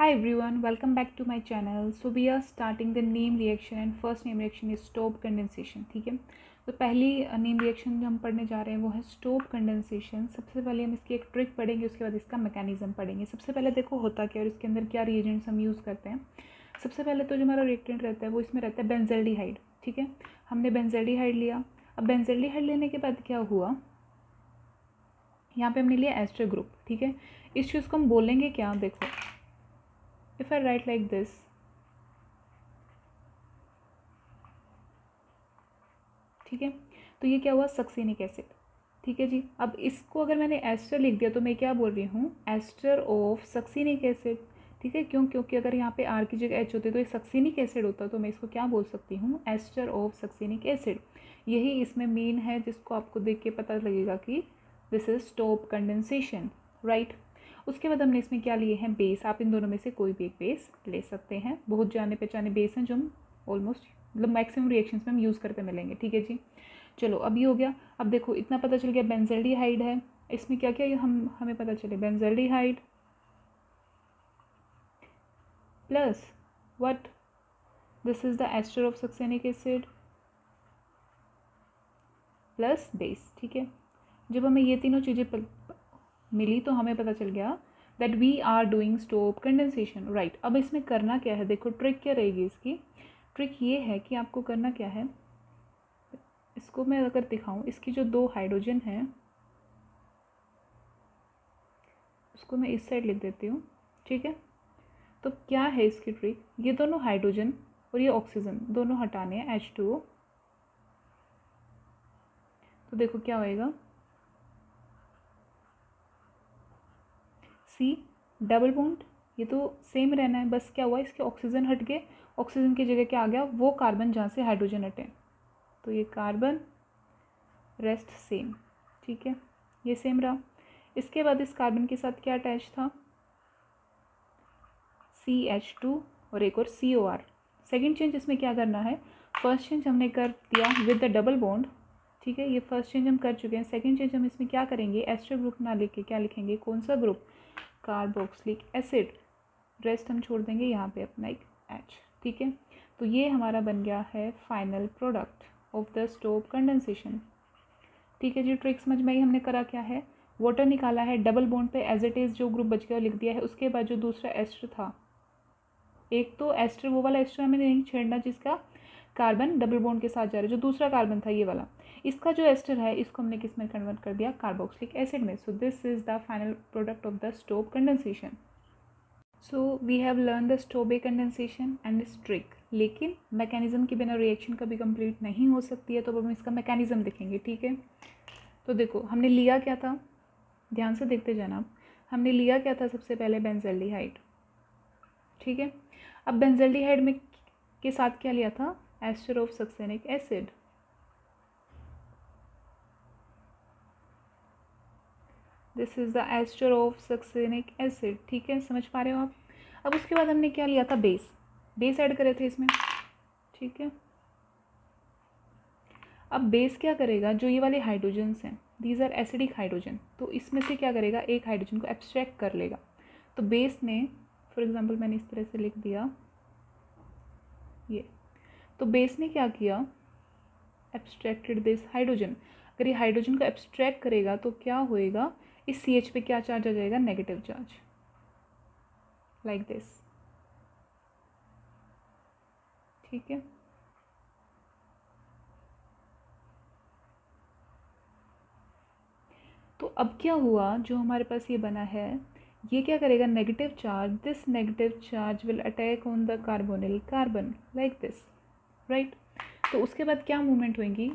Hi everyone, welcome back to my channel. So we are starting the name reaction and first name reaction is stop condensation. ठीक है, तो पहली name reaction जो हम पढ़ने जा रहे हैं वो है स्टॉप कंडेंसेशन. सबसे पहले हम इसकी एक ट्रिक पढ़ेंगे, उसके बाद इसका मैकेनिज्म पढ़ेंगे. सबसे पहले देखो होता क्या है और इसके अंदर क्या रिएजेंट्स हम यूज़ करते हैं. सबसे पहले तो जो हमारा रिएक्टेंट रहता है वो इसमें रहता है बेंजल्डिहाइड. ठीक है, हमने बेंजल्डिहाइड लिया. अब बेंजल्डिहाइड लेने के बाद क्या हुआ, यहाँ पे हमने लिया एस्टर ग्रुप. ठीक है, इस चीज़ को हम बोलेंगे क्या, देखो if I write like this, ठीक है, तो ये क्या हुआ, सक्सेनिक एसिड. ठीक है जी, अब इसको अगर मैंने एस्टर लिख दिया तो मैं क्या बोल रही हूँ, एस्टर ऑफ सक्सेनिक एसिड. ठीक है, क्यों, क्योंकि अगर यहाँ पे आर की जगह एच होती तो ये सक्सेनिक एसिड होता, तो मैं इसको क्या बोल सकती हूँ, एस्टर ऑफ सक्सेनिक एसिड. यही इसमें मेन है जिसको आपको देख के पता लगेगा कि this is stop condensation, right. उसके बाद हमने इसमें क्या लिए हैं, बेस. आप इन दोनों में से कोई भी एक बेस ले सकते हैं. बहुत जाने पहचाने बेस हैं जो हम ऑलमोस्ट मतलब मैक्सिमम रिएक्शंस में हम यूज़ करते मिलेंगे. ठीक है जी, चलो अब ये हो गया. अब देखो इतना पता चल गया बेंजल्डिहाइड है. इसमें क्या क्या हमें पता चले, benzaldehyde plus what, this is the ester of succinic acid plus base. ठीक है, जब हमें ये तीनों चीज़ें मिली तो हमें पता चल गया that we are doing Stobbe condensation, right. अब इसमें करना क्या है, देखो ट्रिक क्या रहेगी इसकी. ट्रिक ये है कि आपको करना क्या है, इसको मैं अगर दिखाऊं, इसकी जो दो हाइड्रोजन हैं उसको मैं इस साइड लिख देती हूँ. ठीक है, तो क्या है इसकी ट्रिक, ये दोनों हाइड्रोजन और ये ऑक्सीजन दोनों हटाने हैं, H2O. तो देखो क्या होएगा, सी डबल बॉन्ड, ये तो सेम रहना है, बस क्या हुआ इसके ऑक्सीजन हट गए, ऑक्सीजन की जगह क्या आ गया, वो कार्बन जहाँ से हाइड्रोजन हटे, तो ये कार्बन रेस्ट सेम. ठीक है, ये सेम रहा. इसके बाद इस कार्बन के साथ क्या अटैच था, CH2 और एक और COR. सेकेंड चेंज इसमें क्या करना है, फर्स्ट चेंज हमने कर दिया विद द डबल बॉन्ड. ठीक है, ये फर्स्ट चेंज हम कर चुके हैं. सेकेंड चेंज हम इसमें क्या करेंगे, एस्टर ग्रुप ना लिख के क्या लिखेंगे, कौन सा ग्रुप, कार्बोक्सिलिक एसिड. रेस्ट हम छोड़ देंगे यहाँ पे अपना एक H. ठीक है, तो ये हमारा बन गया है final product of the Stobbe condensation. ठीक है जी, ट्रिक समझ में आई. हमने करा क्या है, वाटर निकाला है, डबल बॉन्ड पे एज इट इज़ जो ग्रुप बच गया लिख दिया है. उसके बाद जो दूसरा एस्टर था, एक तो एस्टर वो वाला एस्टर हमें नहीं छेड़ना जिसका कार्बन डबल बॉन्ड के साथ जा रहा है, जो दूसरा कार्बन था ये वाला, इसका जो एस्टर है इसको हमने किस में कन्वर्ट कर दिया, कार्बोक्सिलिक एसिड में. So this is the final product of the Stobbe condensation. So we have learn the Stobbe condensation and its trick. लेकिन मैकेनिज्म के बिना रिएक्शन कभी कंप्लीट नहीं हो सकती है, तो अब हम इसका मैकेनिज्म देखेंगे. ठीक है, तो देखो हमने लिया क्या था, ध्यान से देखते जाना. हमने लिया क्या था, सबसे पहले बेंजल्डिहाइड. ठीक है, अब बेंजल्डिहाइड में के साथ क्या लिया था, ester of succinic acid. This is the ester of succinic acid. ठीक है, समझ पा रहे हो आप. अब उसके बाद हमने क्या लिया था, बेस. बेस ऐड करे थे इसमें. ठीक है, अब बेस क्या करेगा, जो ये वाले हाइड्रोजन्स हैं दीज आर एसिडिक हाइड्रोजन, तो इसमें से क्या करेगा, एक हाइड्रोजन को एब्स्ट्रैक्ट कर लेगा. तो बेस ने, फॉर एग्जांपल मैंने इस तरह से लिख दिया ये, तो बेस ने क्या किया, एब्स्ट्रैक्टेड दिस हाइड्रोजन. अगर ये हाइड्रोजन को एब्स्ट्रैक्ट करेगा तो क्या होएगा, इस CH पे क्या चार्ज आ जाएगा, नेगेटिव चार्ज, लाइक दिस. ठीक है, तो अब क्या हुआ, जो हमारे पास ये बना है, ये क्या करेगा, negative charge, this negative charge will attack on the carbonyl carbon like this, right. तो उसके बाद क्या मूवमेंट होंगी,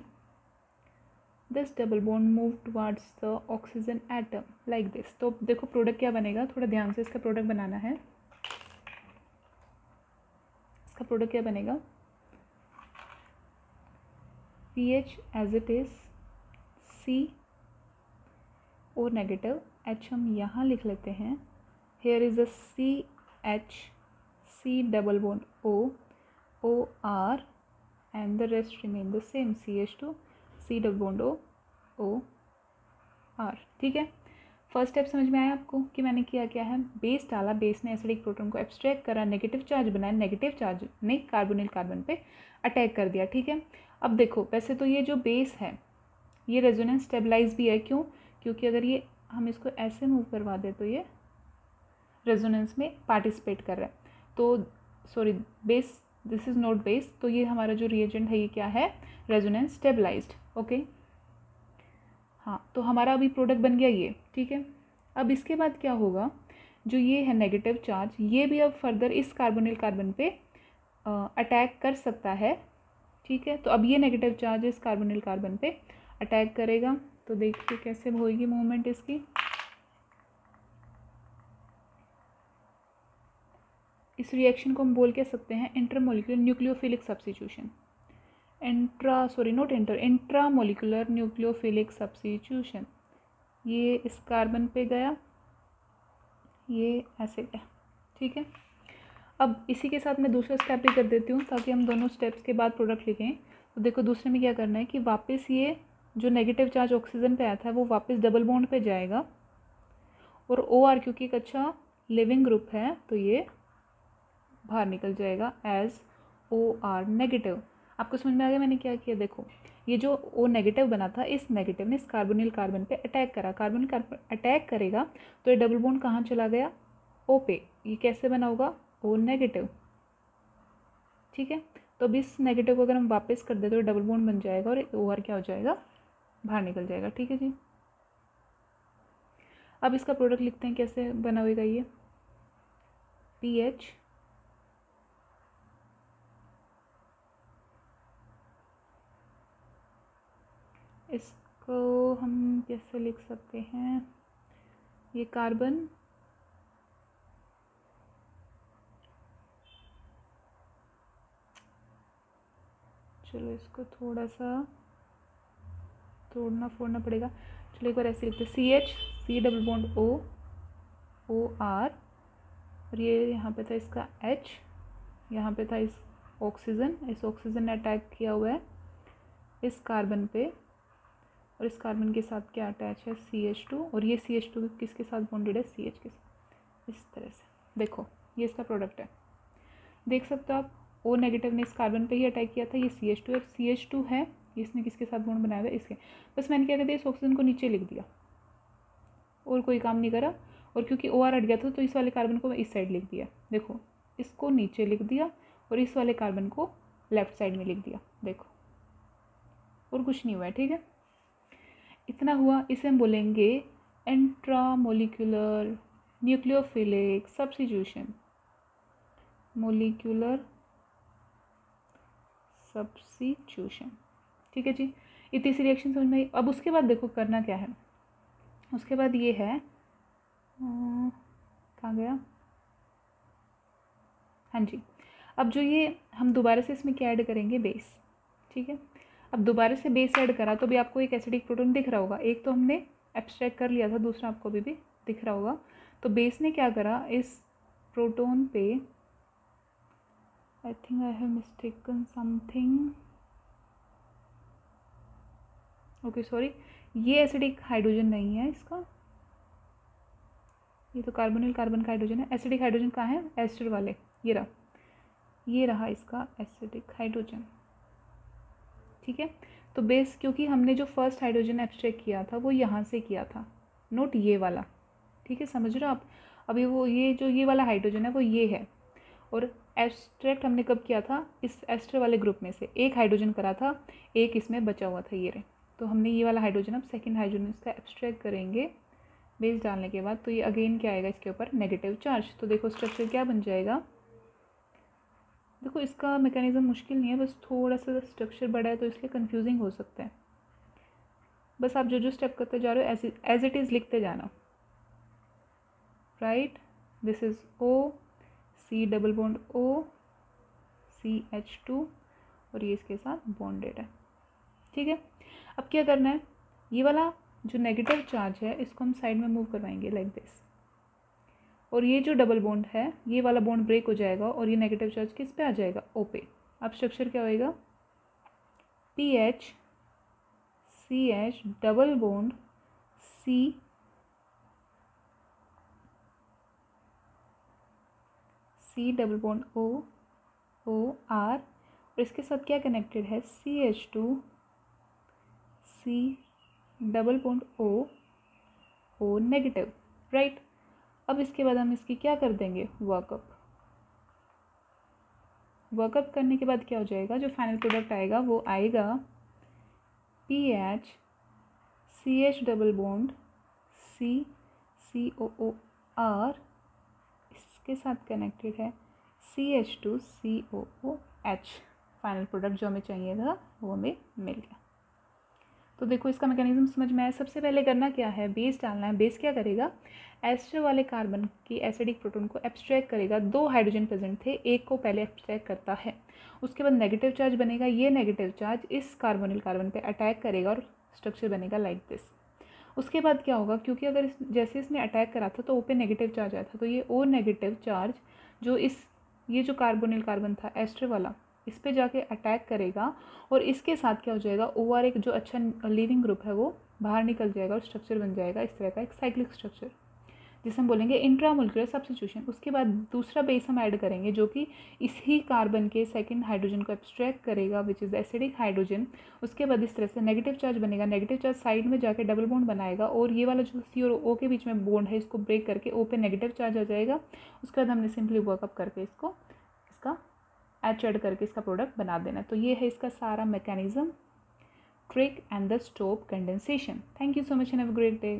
this double bond move towards the oxygen atom like this. तो देखो प्रोडक्ट क्या बनेगा, थोड़ा ध्यान से इसका प्रोडक्ट बनाना है. इसका प्रोडक्ट क्या बनेगा, PH as it is, C और नेगेटिव H हम यहाँ लिख लेते हैं. Here is a CH, C double bond OR and the rest remain the same, CH2, C double bond OR. ठीक है, फर्स्ट स्टेप समझ में आया आपको कि मैंने किया क्या है, बेस डाला, बेस ने एसिडिक प्रोटॉन को एब्स्ट्रैक्ट करा, नेगेटिव चार्ज बनाया, नेगेटिव चार्ज ने कार्बोनिल कार्बन पे अटैक कर दिया। ठीक है, अब देखो वैसे तो ये जो बेस है ये रेजोनेंस स्टेबलाइज भी है, क्यों, क्योंकि अगर ये हम इसको ऐसे मूव करवा दें तो ये रेजोनेंस में पार्टिसिपेट कर रहा है। तो sorry base, this is not base, तो ये हमारा जो रिएजेंट है ये क्या है, रेजोनेंस स्टेबलाइज्ड। ओके, हाँ, तो हमारा अभी प्रोडक्ट बन गया ये। ठीक है, अब इसके बाद क्या होगा, जो ये है नेगेटिव चार्ज, ये भी अब फर्दर इस कार्बोनिल कार्बन पे अटैक कर सकता है। ठीक है, तो अब ये नेगेटिव चार्ज इस कार्बोनिल कार्बन पे अटैक करेगा। तो देखिए कैसे होगी मूवमेंट इसकी। इस रिएक्शन को हम बोल के सकते हैं intermolecular nucleophilic substitution. Intramolecular nucleophilic substitution. ये इस कार्बन पे गया, ये ऐसे गया। ठीक है, अब इसी के साथ मैं दूसरा स्टेप भी कर देती हूँ ताकि हम दोनों स्टेप्स के बाद प्रोडक्ट लिखें। तो देखो दूसरे में क्या करना है कि वापस ये जो नेगेटिव चार्ज ऑक्सीजन पे आया था वो वापस डबल बॉन्ड पे जाएगा, और OR क्योंकि एक अच्छा लिविंग ग्रुप है तो ये बाहर निकल जाएगा एज OR नेगेटिव। आपको समझ में आ गया मैंने क्या किया। देखो ये जो O नेगेटिव बना था, इस नेगेटिव ने इस कार्बोनिल कार्बन पे अटैक करा, कार्बोनिल कार्बन अटैक करेगा तो ये डबल बॉन्ड कहाँ चला गया, O पे। ये कैसे बना होगा, O नेगेटिव। ठीक है, तो अब इस नेगेटिव को अगर हम वापस कर दे तो डबल बॉन्ड बन जाएगा और OR क्या हो जाएगा, बाहर निकल जाएगा। ठीक है जी, अब इसका प्रोडक्ट लिखते हैं, कैसे बना होगा ये, PH इसको हम कैसे लिख सकते हैं, ये कार्बन चलो इसको थोड़ा सा तोड़ना फोड़ना पड़ेगा। चलो एक बार ऐसे लिखते हैं, CH C double bond O OR, और ये यहाँ पे था इसका H, यहाँ पे था इस ऑक्सीजन, इस ऑक्सीजन ने अटैक किया हुआ है इस कार्बन पे, और इस कार्बन के साथ क्या अटैच है, CH2, और ये CH2 किसके साथ बॉन्डेड है, CH के साथ। इस तरह से देखो ये इसका प्रोडक्ट है, देख सकते हो आप। O नेगेटिव ने इस कार्बन पे ही अटैक किया था, ये CH2 है, CH2 है, इसने किसके साथ बॉन्ड बनाया हुआ है, इसके। बस मैंने क्या कर दिया, इस ऑक्सीजन को नीचे लिख दिया और कोई काम नहीं करा, और क्योंकि OR हट गया था तो इस वाले कार्बन को मैं इस साइड लिख दिया। देखो इसको नीचे लिख दिया और इस वाले कार्बन को लेफ्ट साइड में लिख दिया, देखो, और कुछ नहीं हुआ है। ठीक है, इतना हुआ, इसे हम बोलेंगे intramolecular nucleophilic substitution. Molecular substitution. ठीक है जी, ये तीसरी रिएक्शन समझ में आई। अब उसके बाद देखो करना क्या है, उसके बाद ये है कहाँ गया, हाँ जी, अब जो ये हम दोबारा से इसमें क्या ऐड करेंगे, बेस। ठीक है, अब दोबारा से बेस ऐड करा तो भी आपको एक एसिडिक प्रोटॉन दिख रहा होगा, एक तो हमने एब्स्ट्रैक्ट कर लिया था, दूसरा आपको अभी भी दिख रहा होगा। तो बेस ने क्या करा, इस प्रोटॉन पे, I think I have mistaken something, okay sorry, ये एसिडिक हाइड्रोजन नहीं है इसका, ये तो कार्बोनिल कार्बन का हाइड्रोजन है। एसिडिक हाइड्रोजन कहाँ है, एस्टर वाले, ये रहा इसका एसिडिक हाइड्रोजन। ठीक है, तो बेस क्योंकि हमने जो फर्स्ट हाइड्रोजन एब्स्ट्रैक्ट किया था वो यहाँ से किया था, नोट ये वाला। ठीक है, समझ रहे हो आप। अभी वो ये जो ये वाला हाइड्रोजन है वो ये है, और एब्स्ट्रैक्ट हमने कब किया था, इस एस्टर वाले ग्रुप में से एक हाइड्रोजन करा था, एक इसमें बचा हुआ था, ये रहे। तो हमने ये वाला हाइड्रोजन, अब सेकेंड हाइड्रोजन इसका एब्स्ट्रैक्ट करेंगे बेस डालने के बाद, तो ये अगेन क्या आएगा इसके ऊपर, नेगेटिव चार्ज। तो देखो स्ट्रक्चर क्या बन जाएगा, देखो इसका मैकेनिज्म मुश्किल नहीं है, बस थोड़ा सा स्ट्रक्चर बड़ा है तो इसलिए कंफ्यूजिंग हो सकता है। बस आप जो जो स्टेप करते जा रहे हो एज इट इज़ लिखते जाना, right. This is O C double bond O CH2, और ये इसके साथ बॉन्डेड है। ठीक है, अब क्या करना है, ये वाला जो नेगेटिव चार्ज है इसको हम साइड में मूव करवाएंगे लाइक दिस, और ये जो डबल बॉन्ड है ये वाला बॉन्ड ब्रेक हो जाएगा और ये नेगेटिव चार्ज किस पे आ जाएगा, O पे। अब स्ट्रक्चर क्या होएगा, PH CH double bond C C double bond O R, और इसके साथ क्या कनेक्टेड है, CH2 C double bond O negative, right. अब इसके बाद हम इसकी क्या कर देंगे, वर्कअप करने के बाद क्या हो जाएगा, जो फाइनल प्रोडक्ट आएगा वो आएगा PH CH double bond C COOR, इसके साथ कनेक्टेड है CH2 COOH। फाइनल प्रोडक्ट जो हमें चाहिए था वो हमें मिल गया। तो देखो इसका मैकेनिज्म समझ में आया। सबसे पहले करना क्या है, बेस डालना है। बेस क्या करेगा, एस्टर वाले कार्बन की एसिडिक प्रोटॉन को एब्स्ट्रैक्ट करेगा। 2 हाइड्रोजन प्रेजेंट थे, एक को पहले एब्स्ट्रैक्ट करता है, उसके बाद नेगेटिव चार्ज बनेगा। ये नेगेटिव चार्ज इस कार्बोनिल कार्बन पे अटैक करेगा और स्ट्रक्चर बनेगा लाइक दिस। उसके बाद क्या होगा, क्योंकि अगर जैसे इसने अटैक करा था तो ओ पे नेगेटिव चार्ज आया था, तो ये ओ नेगेटिव चार्ज जो ये जो कार्बोनिल कार्बन था एस्टर वाला, इस पे जाके अटैक करेगा और इसके साथ क्या हो जाएगा, OR एक जो अच्छा लीविंग ग्रुप है वो बाहर निकल जाएगा और स्ट्रक्चर बन जाएगा इस तरह का एक साइक्लिक स्ट्रक्चर, जिसे हम बोलेंगे इंट्रामोलिकुलर सब्स्टिट्यूशन। उसके बाद दूसरा बेस हम ऐड करेंगे जो कि इसी कार्बन के सेकंड हाइड्रोजन को एब्स्ट्रैक्ट करेगा, विच इज़ एसिडिक हाइड्रोजन। उसके बाद इस तरह से नेगेटिव चार्ज बनेगा, नेगेटिव चार्ज साइड में जाके डबल बॉन्ड बनाएगा और ये वाला जो C और O के बीच में बॉन्ड है इसको ब्रेक करके O पे नेगेटिव चार्ज आ जाएगा। उसके बाद हमने सिंपली वर्कअप करके इसका एच ऐड करके इसका प्रोडक्ट बना देना। तो ये है इसका सारा mechanism, trick and the Stobbe condensation. Thank you so much and have a great day.